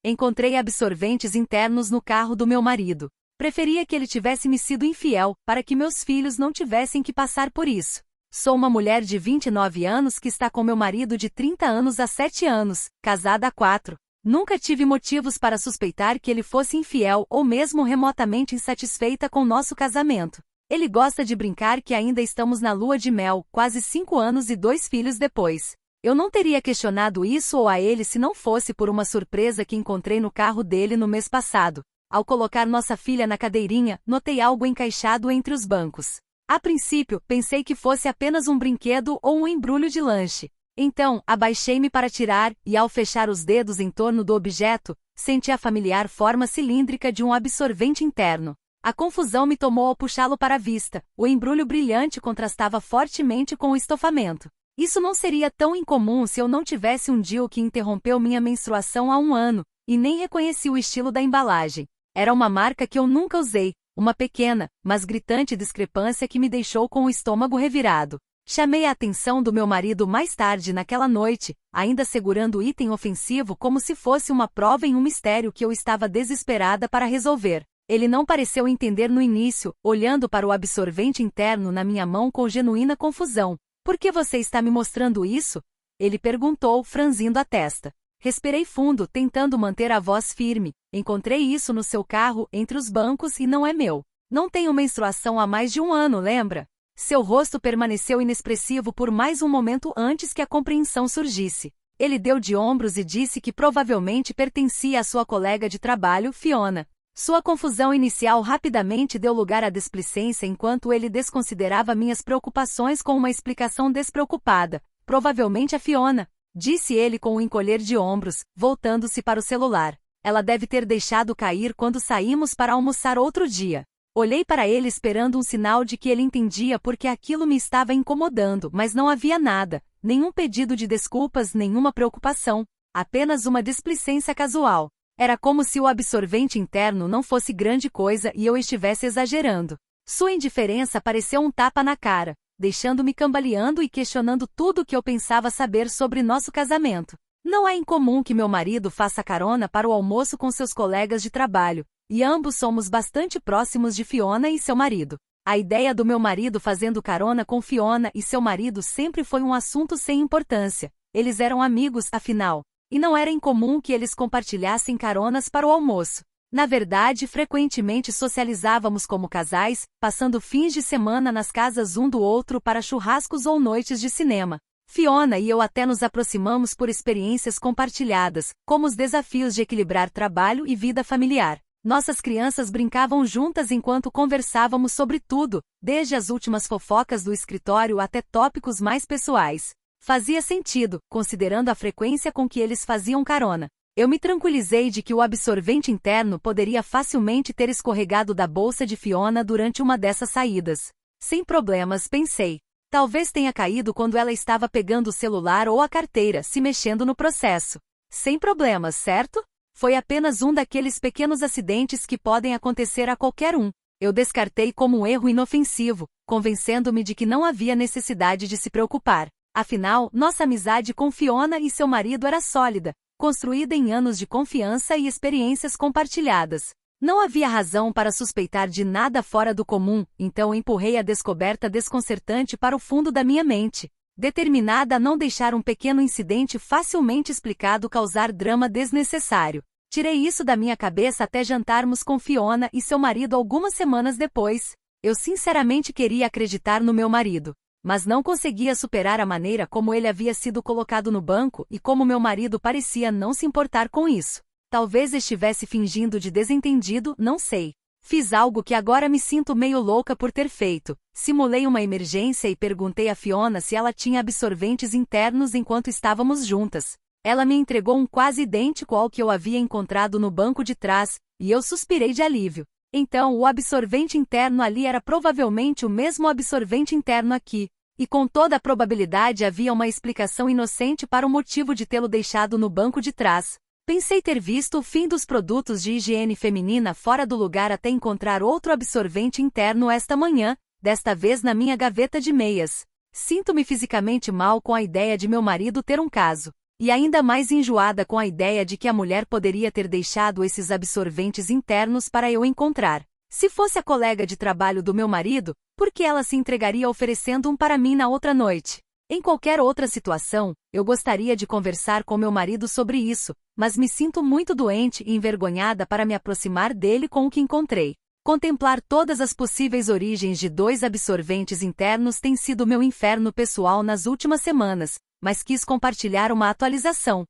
Encontrei absorventes internos no carro do meu marido. Preferia que ele tivesse me sido infiel, para que meus filhos não tivessem que passar por isso. Sou uma mulher de 29 anos que está com meu marido de 30 anos há 7 anos, casada há 4. Nunca tive motivos para suspeitar que ele fosse infiel ou mesmo remotamente insatisfeita com nosso casamento. Ele gosta de brincar que ainda estamos na lua de mel, quase 5 anos e 2 filhos depois. Eu não teria questionado isso ou a ele se não fosse por uma surpresa que encontrei no carro dele no mês passado. Ao colocar nossa filha na cadeirinha, notei algo encaixado entre os bancos. A princípio, pensei que fosse apenas um brinquedo ou um embrulho de lanche. Então, abaixei-me para tirar, e ao fechar os dedos em torno do objeto, senti a familiar forma cilíndrica de um absorvente interno. A confusão me tomou ao puxá-lo para a vista. O embrulho brilhante contrastava fortemente com o estofamento. Isso não seria tão incomum se eu não tivesse um DIU que interrompeu minha menstruação há 1 ano, e nem reconheci o estilo da embalagem. Era uma marca que eu nunca usei, uma pequena, mas gritante discrepância que me deixou com o estômago revirado. Chamei a atenção do meu marido mais tarde naquela noite, ainda segurando o item ofensivo como se fosse uma prova em um mistério que eu estava desesperada para resolver. Ele não pareceu entender no início, olhando para o absorvente interno na minha mão com genuína confusão. Por que você está me mostrando isso? Ele perguntou, franzindo a testa. Respirei fundo, tentando manter a voz firme. Encontrei isso no seu carro, entre os bancos, e não é meu. Não tenho menstruação há mais de 1 ano, lembra? Seu rosto permaneceu inexpressivo por mais um momento antes que a compreensão surgisse. Ele deu de ombros e disse que provavelmente pertencia à sua colega de trabalho, Fiona. Sua confusão inicial rapidamente deu lugar à displicência enquanto ele desconsiderava minhas preocupações com uma explicação despreocupada. Provavelmente a Fiona, disse ele com um encolher de ombros, voltando-se para o celular. Ela deve ter deixado cair quando saímos para almoçar outro dia. Olhei para ele esperando um sinal de que ele entendia porque aquilo me estava incomodando, mas não havia nada, nenhum pedido de desculpas, nenhuma preocupação, apenas uma displicência casual. Era como se o absorvente interno não fosse grande coisa e eu estivesse exagerando. Sua indiferença pareceu um tapa na cara, deixando-me cambaleando e questionando tudo o que eu pensava saber sobre nosso casamento. Não é incomum que meu marido faça carona para o almoço com seus colegas de trabalho, e ambos somos bastante próximos de Fiona e seu marido. A ideia do meu marido fazendo carona com Fiona e seu marido sempre foi um assunto sem importância. Eles eram amigos, afinal. E não era incomum que eles compartilhassem caronas para o almoço. Na verdade, frequentemente socializávamos como casais, passando fins de semana nas casas um do outro para churrascos ou noites de cinema. Fiona e eu até nos aproximamos por experiências compartilhadas, como os desafios de equilibrar trabalho e vida familiar. Nossas crianças brincavam juntas enquanto conversávamos sobre tudo, desde as últimas fofocas do escritório até tópicos mais pessoais. Fazia sentido, considerando a frequência com que eles faziam carona. Eu me tranquilizei de que o absorvente interno poderia facilmente ter escorregado da bolsa de Fiona durante uma dessas saídas. Sem problemas, pensei. Talvez tenha caído quando ela estava pegando o celular ou a carteira, se mexendo no processo. Sem problemas, certo? Foi apenas um daqueles pequenos acidentes que podem acontecer a qualquer um. Eu descartei como um erro inofensivo, convencendo-me de que não havia necessidade de se preocupar. Afinal, nossa amizade com Fiona e seu marido era sólida, construída em anos de confiança e experiências compartilhadas. Não havia razão para suspeitar de nada fora do comum, então empurrei a descoberta desconcertante para o fundo da minha mente, determinada a não deixar um pequeno incidente facilmente explicado causar drama desnecessário. Tirei isso da minha cabeça até jantarmos com Fiona e seu marido algumas semanas depois. Eu sinceramente queria acreditar no meu marido, mas não conseguia superar a maneira como ele havia sido colocado no banco e como meu marido parecia não se importar com isso. Talvez estivesse fingindo de desentendido, não sei. Fiz algo que agora me sinto meio louca por ter feito. Simulei uma emergência e perguntei a Fiona se ela tinha absorventes internos enquanto estávamos juntas. Ela me entregou um quase idêntico ao que eu havia encontrado no banco de trás, e eu suspirei de alívio. Então, o absorvente interno ali era provavelmente o mesmo absorvente interno aqui. E com toda a probabilidade havia uma explicação inocente para o motivo de tê-lo deixado no banco de trás. Pensei ter visto o fim dos produtos de higiene feminina fora do lugar até encontrar outro absorvente interno esta manhã, desta vez na minha gaveta de meias. Sinto-me fisicamente mal com a ideia de meu marido ter um caso. E ainda mais enjoada com a ideia de que a mulher poderia ter deixado esses absorventes internos para eu encontrar. Se fosse a colega de trabalho do meu marido, por que ela se entregaria oferecendo um para mim na outra noite? Em qualquer outra situação, eu gostaria de conversar com meu marido sobre isso, mas me sinto muito doente e envergonhada para me aproximar dele com o que encontrei. Contemplar todas as possíveis origens de 2 absorventes internos tem sido meu inferno pessoal nas últimas semanas, mas quis compartilhar uma atualização.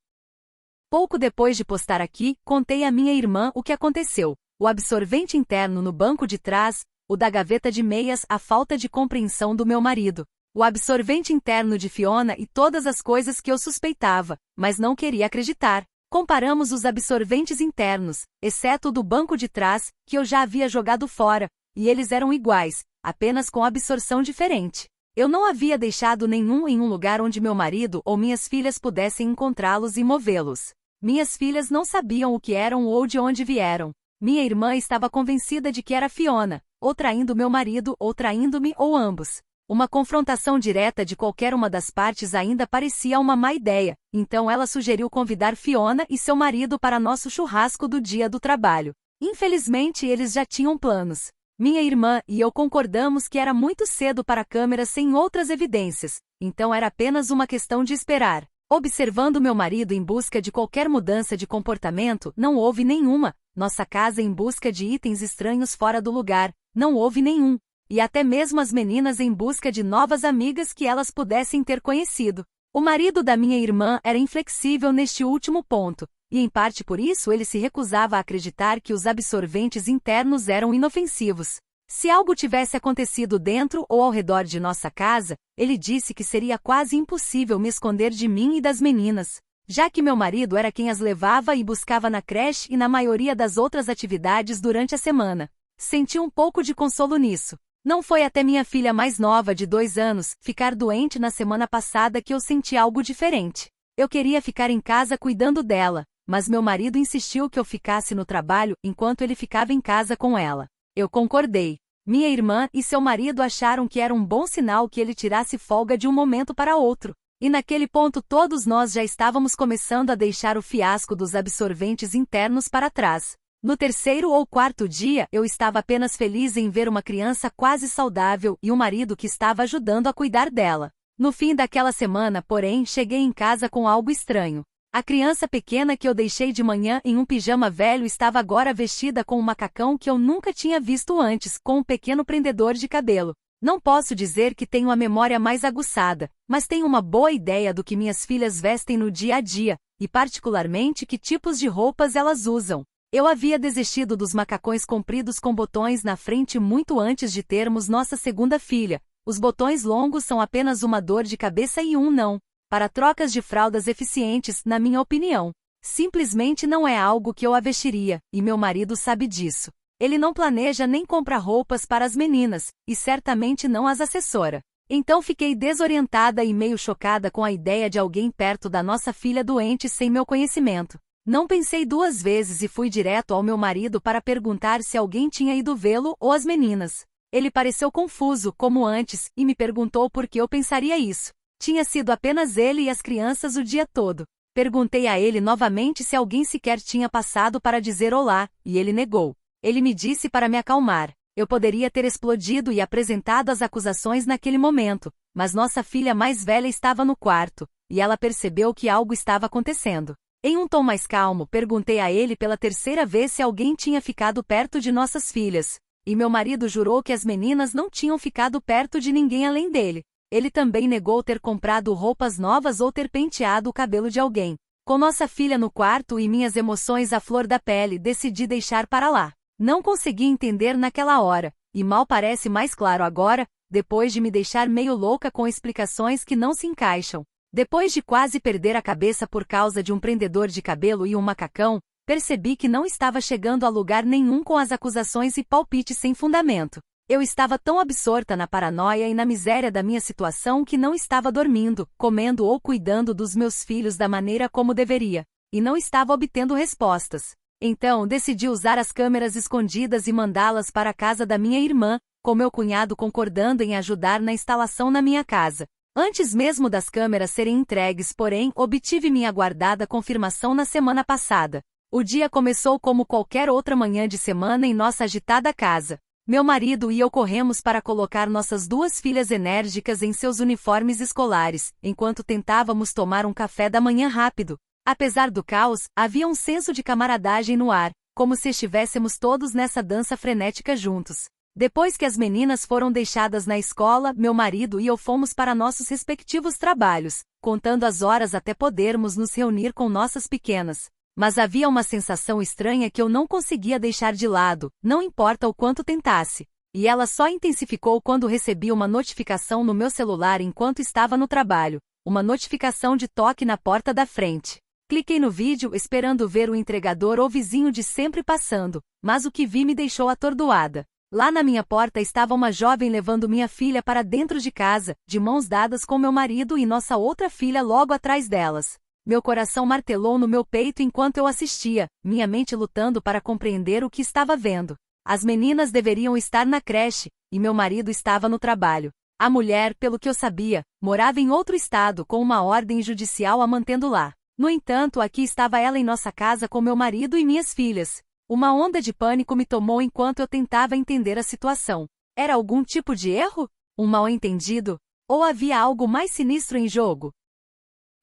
Pouco depois de postar aqui, contei à minha irmã o que aconteceu. O absorvente interno no banco de trás, o da gaveta de meias, a falta de compreensão do meu marido. O absorvente interno de Fiona e todas as coisas que eu suspeitava, mas não queria acreditar. Comparamos os absorventes internos, exceto o do banco de trás, que eu já havia jogado fora, e eles eram iguais, apenas com absorção diferente. Eu não havia deixado nenhum em um lugar onde meu marido ou minhas filhas pudessem encontrá-los e movê-los. Minhas filhas não sabiam o que eram ou de onde vieram. Minha irmã estava convencida de que era Fiona, ou traindo meu marido, ou traindo-me, ou ambos. Uma confrontação direta de qualquer uma das partes ainda parecia uma má ideia, então ela sugeriu convidar Fiona e seu marido para nosso churrasco do dia do trabalho. Infelizmente eles já tinham planos. Minha irmã e eu concordamos que era muito cedo para câmeras sem outras evidências, então era apenas uma questão de esperar. Observando meu marido em busca de qualquer mudança de comportamento, não houve nenhuma. Nossa casa em busca de itens estranhos fora do lugar, não houve nenhum. E até mesmo as meninas em busca de novas amigas que elas pudessem ter conhecido. O marido da minha irmã era inflexível neste último ponto, e em parte por isso ele se recusava a acreditar que os absorventes internos eram inofensivos. Se algo tivesse acontecido dentro ou ao redor de nossa casa, ele disse que seria quase impossível me esconder de mim e das meninas, já que meu marido era quem as levava e buscava na creche e na maioria das outras atividades durante a semana. Senti um pouco de consolo nisso. Não foi até minha filha mais nova de 2 anos ficar doente na semana passada que eu senti algo diferente. Eu queria ficar em casa cuidando dela, mas meu marido insistiu que eu ficasse no trabalho enquanto ele ficava em casa com ela. Eu concordei. Minha irmã e seu marido acharam que era um bom sinal que ele tirasse folga de um momento para outro. E naquele ponto todos nós já estávamos começando a deixar o fiasco dos absorventes internos para trás. No 3º ou 4º dia eu estava apenas feliz em ver uma criança quase saudável e um marido que estava ajudando a cuidar dela. No fim daquela semana, porém, cheguei em casa com algo estranho. A criança pequena que eu deixei de manhã em um pijama velho estava agora vestida com um macacão que eu nunca tinha visto antes, com um pequeno prendedor de cabelo. Não posso dizer que tenho a memória mais aguçada, mas tenho uma boa ideia do que minhas filhas vestem no dia a dia, e particularmente que tipos de roupas elas usam. Eu havia desistido dos macacões compridos com botões na frente muito antes de termos nossa segunda filha. Os botões longos são apenas uma dor de cabeça e um não. Para trocas de fraldas eficientes, na minha opinião. Simplesmente não é algo que eu a vestiria, e meu marido sabe disso. Ele não planeja nem compra roupas para as meninas, e certamente não as assessora. Então fiquei desorientada e meio chocada com a ideia de alguém perto da nossa filha doente sem meu conhecimento. Não pensei 2 vezes e fui direto ao meu marido para perguntar se alguém tinha ido vê-lo ou as meninas. Ele pareceu confuso, como antes, e me perguntou por que eu pensaria isso. Tinha sido apenas ele e as crianças o dia todo. Perguntei a ele novamente se alguém sequer tinha passado para dizer olá, e ele negou. Ele me disse para me acalmar. Eu poderia ter explodido e apresentado as acusações naquele momento, mas nossa filha mais velha estava no quarto, e ela percebeu que algo estava acontecendo. Em um tom mais calmo, perguntei a ele pela 3ª vez se alguém tinha ficado perto de nossas filhas, e meu marido jurou que as meninas não tinham ficado perto de ninguém além dele. Ele também negou ter comprado roupas novas ou ter penteado o cabelo de alguém. Com nossa filha no quarto e minhas emoções à flor da pele, decidi deixar para lá. Não consegui entender naquela hora, e mal parece mais claro agora, depois de me deixar meio louca com explicações que não se encaixam. Depois de quase perder a cabeça por causa de um prendedor de cabelo e um macacão, percebi que não estava chegando a lugar nenhum com as acusações e palpites sem fundamento. Eu estava tão absorta na paranoia e na miséria da minha situação que não estava dormindo, comendo ou cuidando dos meus filhos da maneira como deveria, e não estava obtendo respostas. Então decidi usar as câmeras escondidas e mandá-las para a casa da minha irmã, com meu cunhado concordando em ajudar na instalação na minha casa. Antes mesmo das câmeras serem entregues, porém, obtive minha aguardada confirmação na semana passada. O dia começou como qualquer outra manhã de semana em nossa agitada casa. Meu marido e eu corremos para colocar nossas duas filhas enérgicas em seus uniformes escolares, enquanto tentávamos tomar um café da manhã rápido. Apesar do caos, havia um senso de camaradagem no ar, como se estivéssemos todos nessa dança frenética juntos. Depois que as meninas foram deixadas na escola, meu marido e eu fomos para nossos respectivos trabalhos, contando as horas até podermos nos reunir com nossas pequenas. Mas havia uma sensação estranha que eu não conseguia deixar de lado, não importa o quanto tentasse. E ela só intensificou quando recebi uma notificação no meu celular enquanto estava no trabalho, uma notificação de toque na porta da frente. Cliquei no vídeo esperando ver o entregador ou vizinho de sempre passando, mas o que vi me deixou atordoada. Lá na minha porta estava uma jovem levando minha filha para dentro de casa, de mãos dadas com meu marido e nossa outra filha logo atrás delas. Meu coração martelou no meu peito enquanto eu assistia, minha mente lutando para compreender o que estava vendo. As meninas deveriam estar na creche, e meu marido estava no trabalho. A mulher, pelo que eu sabia, morava em outro estado com uma ordem judicial a mantendo lá. No entanto, aqui estava ela em nossa casa com meu marido e minhas filhas. Uma onda de pânico me tomou enquanto eu tentava entender a situação. Era algum tipo de erro? Um mal-entendido? Ou havia algo mais sinistro em jogo?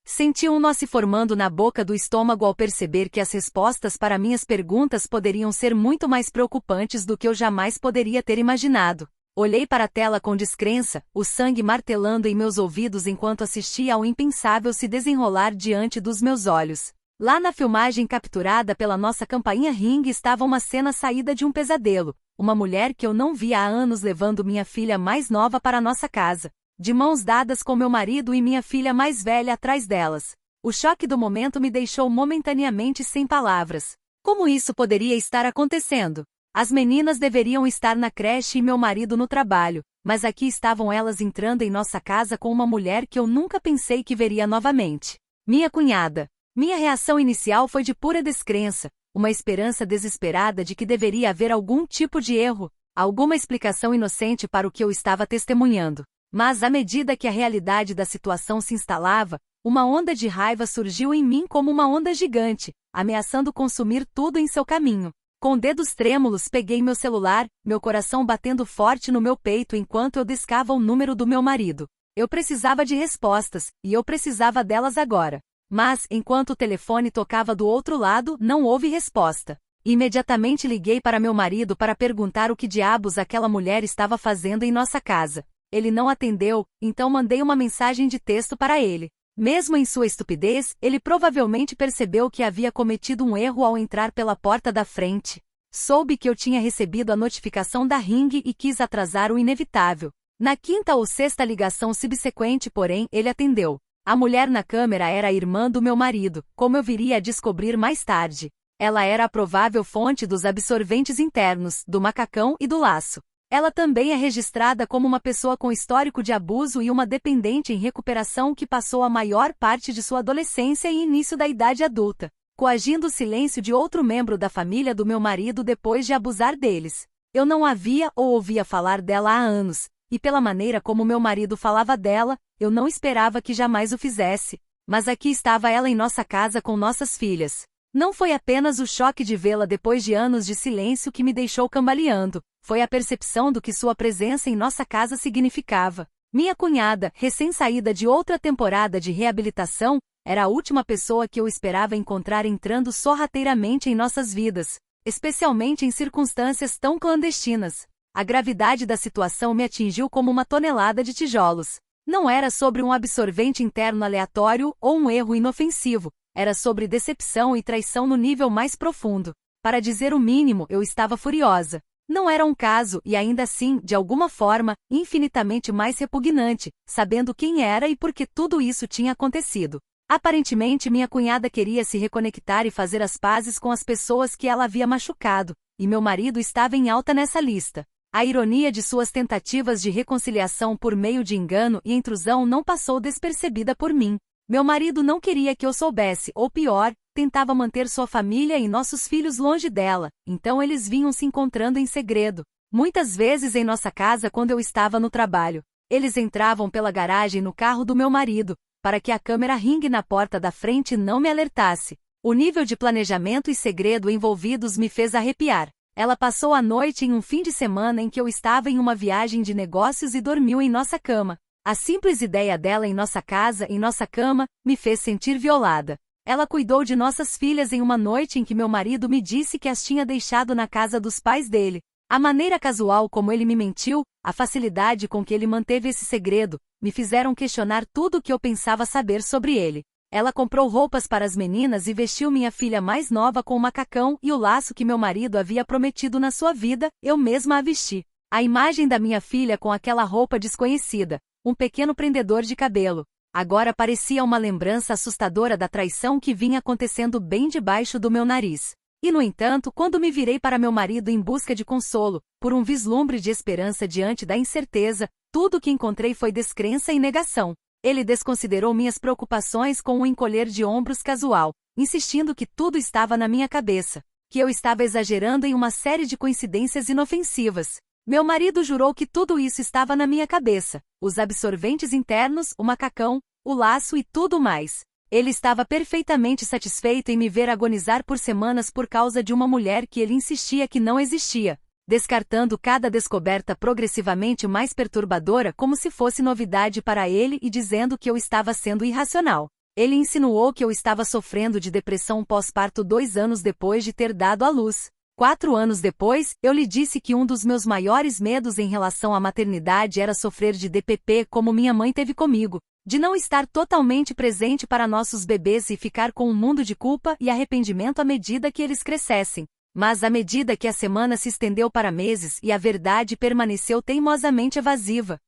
Senti um nó se formando na boca do estômago ao perceber que as respostas para minhas perguntas poderiam ser muito mais preocupantes do que eu jamais poderia ter imaginado. Olhei para a tela com descrença, o sangue martelando em meus ouvidos enquanto assistia ao impensável se desenrolar diante dos meus olhos. Lá na filmagem capturada pela nossa campainha Ring estava uma cena saída de um pesadelo, uma mulher que eu não via há anos levando minha filha mais nova para nossa casa, de mãos dadas com meu marido e minha filha mais velha atrás delas. O choque do momento me deixou momentaneamente sem palavras. Como isso poderia estar acontecendo? As meninas deveriam estar na creche e meu marido no trabalho, mas aqui estavam elas entrando em nossa casa com uma mulher que eu nunca pensei que veria novamente. Minha cunhada. Minha reação inicial foi de pura descrença, uma esperança desesperada de que deveria haver algum tipo de erro, alguma explicação inocente para o que eu estava testemunhando. Mas à medida que a realidade da situação se instalava, uma onda de raiva surgiu em mim como uma onda gigante, ameaçando consumir tudo em seu caminho. Com dedos trêmulos peguei meu celular, meu coração batendo forte no meu peito enquanto eu discava o número do meu marido. Eu precisava de respostas, e eu precisava delas agora. Mas, enquanto o telefone tocava do outro lado, não houve resposta. Imediatamente liguei para meu marido para perguntar o que diabos aquela mulher estava fazendo em nossa casa. Ele não atendeu, então mandei uma mensagem de texto para ele. Mesmo em sua estupidez, ele provavelmente percebeu que havia cometido um erro ao entrar pela porta da frente. Soube que eu tinha recebido a notificação da Ring e quis atrasar o inevitável. Na quinta ou sexta ligação subsequente, porém, ele atendeu. A mulher na câmera era a irmã do meu marido, como eu viria a descobrir mais tarde. Ela era a provável fonte dos absorventes internos, do macacão e do laço. Ela também é registrada como uma pessoa com histórico de abuso e uma dependente em recuperação que passou a maior parte de sua adolescência e início da idade adulta, coagindo o silêncio de outro membro da família do meu marido depois de abusar deles. Eu não havia ou ouvia falar dela há anos, e pela maneira como meu marido falava dela, eu não esperava que jamais o fizesse. Mas aqui estava ela em nossa casa com nossas filhas. Não foi apenas o choque de vê-la depois de anos de silêncio que me deixou cambaleando, foi a percepção do que sua presença em nossa casa significava. Minha cunhada, recém-saída de outra temporada de reabilitação, era a última pessoa que eu esperava encontrar entrando sorrateiramente em nossas vidas, especialmente em circunstâncias tão clandestinas. A gravidade da situação me atingiu como uma tonelada de tijolos. Não era sobre um absorvente interno aleatório ou um erro inofensivo, era sobre decepção e traição no nível mais profundo. Para dizer o mínimo, eu estava furiosa. Não era um caso, e ainda assim, de alguma forma, infinitamente mais repugnante, sabendo quem era e por que tudo isso tinha acontecido. Aparentemente minha cunhada queria se reconectar e fazer as pazes com as pessoas que ela havia machucado, e meu marido estava em alta nessa lista. A ironia de suas tentativas de reconciliação por meio de engano e intrusão não passou despercebida por mim. Meu marido não queria que eu soubesse, ou pior, tentava manter sua família e nossos filhos longe dela, então eles vinham se encontrando em segredo. Muitas vezes em nossa casa quando eu estava no trabalho. Eles entravam pela garagem no carro do meu marido, para que a câmera Ring na porta da frente não me alertasse. O nível de planejamento e segredo envolvidos me fez arrepiar. Ela passou a noite em um fim de semana em que eu estava em uma viagem de negócios e dormiu em nossa cama. A simples ideia dela em nossa casa, em nossa cama, me fez sentir violada. Ela cuidou de nossas filhas em uma noite em que meu marido me disse que as tinha deixado na casa dos pais dele. A maneira casual como ele me mentiu, a facilidade com que ele manteve esse segredo, me fizeram questionar tudo o que eu pensava saber sobre ele. Ela comprou roupas para as meninas e vestiu minha filha mais nova com o macacão e o laço que meu marido havia prometido na sua vida, eu mesma a vesti. A imagem da minha filha com aquela roupa desconhecida, um pequeno prendedor de cabelo, agora parecia uma lembrança assustadora da traição que vinha acontecendo bem debaixo do meu nariz. E no entanto, quando me virei para meu marido em busca de consolo, por um vislumbre de esperança diante da incerteza, tudo o que encontrei foi descrença e negação. Ele desconsiderou minhas preocupações com um encolher de ombros casual, insistindo que tudo estava na minha cabeça, que eu estava exagerando em uma série de coincidências inofensivas. Meu marido jurou que tudo isso estava na minha cabeça, os absorventes internos, o macacão, o laço e tudo mais. Ele estava perfeitamente satisfeito em me ver agonizar por semanas por causa de uma mulher que ele insistia que não existia, descartando cada descoberta progressivamente mais perturbadora como se fosse novidade para ele e dizendo que eu estava sendo irracional. Ele insinuou que eu estava sofrendo de depressão pós-parto 2 anos depois de ter dado à luz. 4 anos depois, eu lhe disse que um dos meus maiores medos em relação à maternidade era sofrer de DPP como minha mãe teve comigo, de não estar totalmente presente para nossos bebês e ficar com um mundo de culpa e arrependimento à medida que eles crescessem. Mas à medida que a semana se estendeu para meses e a verdade permaneceu teimosamente evasiva,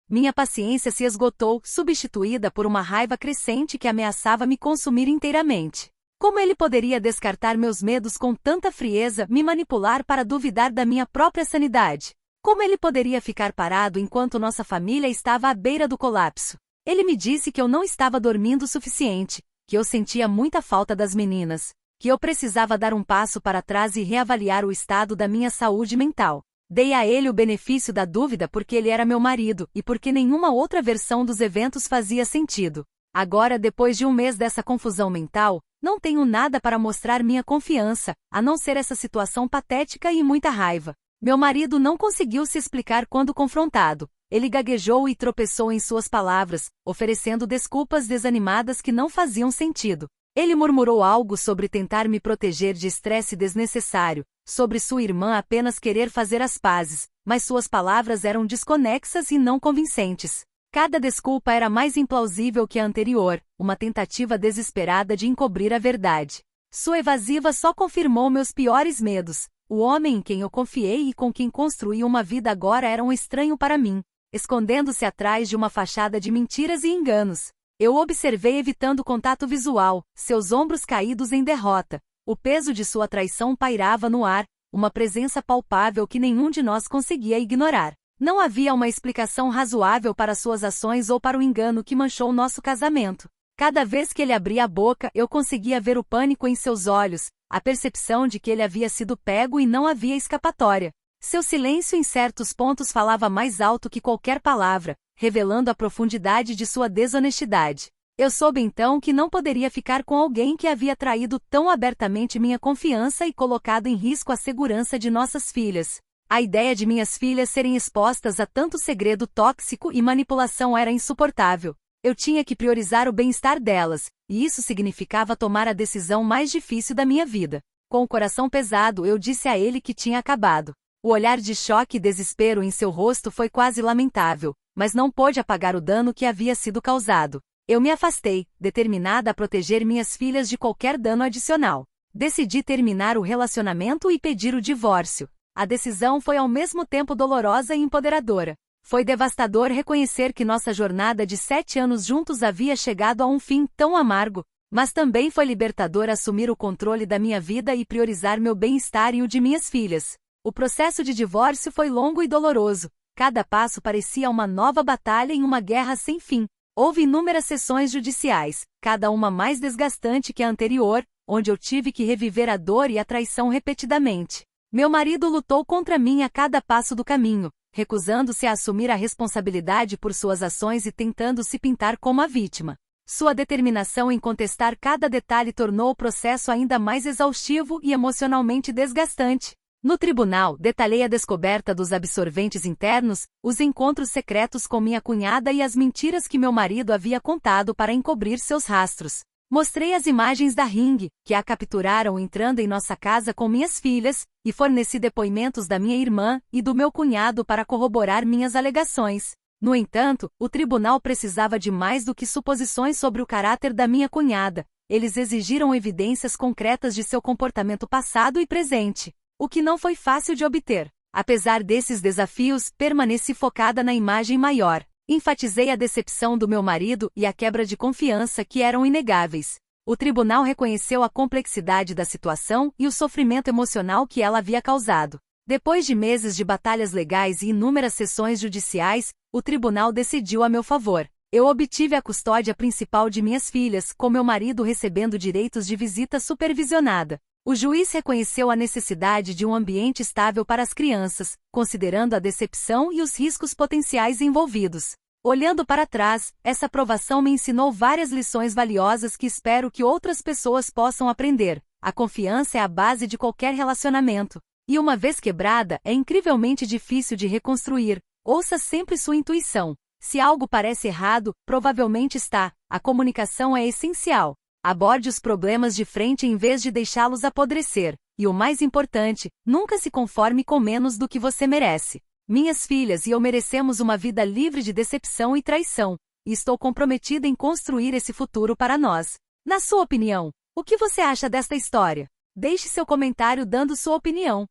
minha paciência se esgotou, substituída por uma raiva crescente que ameaçava me consumir inteiramente. Como ele poderia descartar meus medos com tanta frieza, me manipular para duvidar da minha própria sanidade? Como ele poderia ficar parado enquanto nossa família estava à beira do colapso? Ele me disse que eu não estava dormindo o suficiente, que eu sentia muita falta das meninas, que eu precisava dar um passo para trás e reavaliar o estado da minha saúde mental. Dei a ele o benefício da dúvida porque ele era meu marido e porque nenhuma outra versão dos eventos fazia sentido. Agora, depois de um mês dessa confusão mental, não tenho nada para mostrar minha confiança, a não ser essa situação patética e muita raiva. Meu marido não conseguiu se explicar quando confrontado. Ele gaguejou e tropeçou em suas palavras, oferecendo desculpas desanimadas que não faziam sentido. Ele murmurou algo sobre tentar me proteger de estresse desnecessário, sobre sua irmã apenas querer fazer as pazes, mas suas palavras eram desconexas e não convincentes. Cada desculpa era mais implausível que a anterior, uma tentativa desesperada de encobrir a verdade. Sua evasiva só confirmou meus piores medos. O homem em quem eu confiei e com quem construí uma vida agora era um estranho para mim, escondendo-se atrás de uma fachada de mentiras e enganos. Eu observei evitando contato visual, seus ombros caídos em derrota. O peso de sua traição pairava no ar, uma presença palpável que nenhum de nós conseguia ignorar. Não havia uma explicação razoável para suas ações ou para o engano que manchou nosso casamento. Cada vez que ele abria a boca, eu conseguia ver o pânico em seus olhos, a percepção de que ele havia sido pego e não havia escapatória. Seu silêncio em certos pontos falava mais alto que qualquer palavra, revelando a profundidade de sua desonestidade. Eu soube então que não poderia ficar com alguém que havia traído tão abertamente minha confiança e colocado em risco a segurança de nossas filhas. A ideia de minhas filhas serem expostas a tanto segredo tóxico e manipulação era insuportável. Eu tinha que priorizar o bem-estar delas, e isso significava tomar a decisão mais difícil da minha vida. Com o coração pesado, eu disse a ele que tinha acabado. O olhar de choque e desespero em seu rosto foi quase lamentável, mas não pôde apagar o dano que havia sido causado. Eu me afastei, determinada a proteger minhas filhas de qualquer dano adicional. Decidi terminar o relacionamento e pedir o divórcio. A decisão foi ao mesmo tempo dolorosa e empoderadora. Foi devastador reconhecer que nossa jornada de 7 anos juntos havia chegado a um fim tão amargo, mas também foi libertador assumir o controle da minha vida e priorizar meu bem-estar e o de minhas filhas. O processo de divórcio foi longo e doloroso. Cada passo parecia uma nova batalha em uma guerra sem fim. Houve inúmeras sessões judiciais, cada uma mais desgastante que a anterior, onde eu tive que reviver a dor e a traição repetidamente. Meu marido lutou contra mim a cada passo do caminho, recusando-se a assumir a responsabilidade por suas ações e tentando se pintar como a vítima. Sua determinação em contestar cada detalhe tornou o processo ainda mais exaustivo e emocionalmente desgastante. No tribunal, detalhei a descoberta dos absorventes internos, os encontros secretos com minha cunhada e as mentiras que meu marido havia contado para encobrir seus rastros. Mostrei as imagens da Ring, que a capturaram entrando em nossa casa com minhas filhas, e forneci depoimentos da minha irmã e do meu cunhado para corroborar minhas alegações. No entanto, o tribunal precisava de mais do que suposições sobre o caráter da minha cunhada. Eles exigiram evidências concretas de seu comportamento passado e presente, o que não foi fácil de obter. Apesar desses desafios, permaneci focada na imagem maior. Enfatizei a decepção do meu marido e a quebra de confiança que eram inegáveis. O tribunal reconheceu a complexidade da situação e o sofrimento emocional que ela havia causado. Depois de meses de batalhas legais e inúmeras sessões judiciais, o tribunal decidiu a meu favor. Eu obtive a custódia principal de minhas filhas, com meu marido recebendo direitos de visita supervisionada. O juiz reconheceu a necessidade de um ambiente estável para as crianças, considerando a decepção e os riscos potenciais envolvidos. Olhando para trás, essa aprovação me ensinou várias lições valiosas que espero que outras pessoas possam aprender. A confiança é a base de qualquer relacionamento. E uma vez quebrada, é incrivelmente difícil de reconstruir. Ouça sempre sua intuição. Se algo parece errado, provavelmente está. A comunicação é essencial. Aborde os problemas de frente em vez de deixá-los apodrecer. E o mais importante, nunca se conforme com menos do que você merece. Minhas filhas e eu merecemos uma vida livre de decepção e traição. E estou comprometida em construir esse futuro para nós. Na sua opinião, o que você acha desta história? Deixe seu comentário dando sua opinião.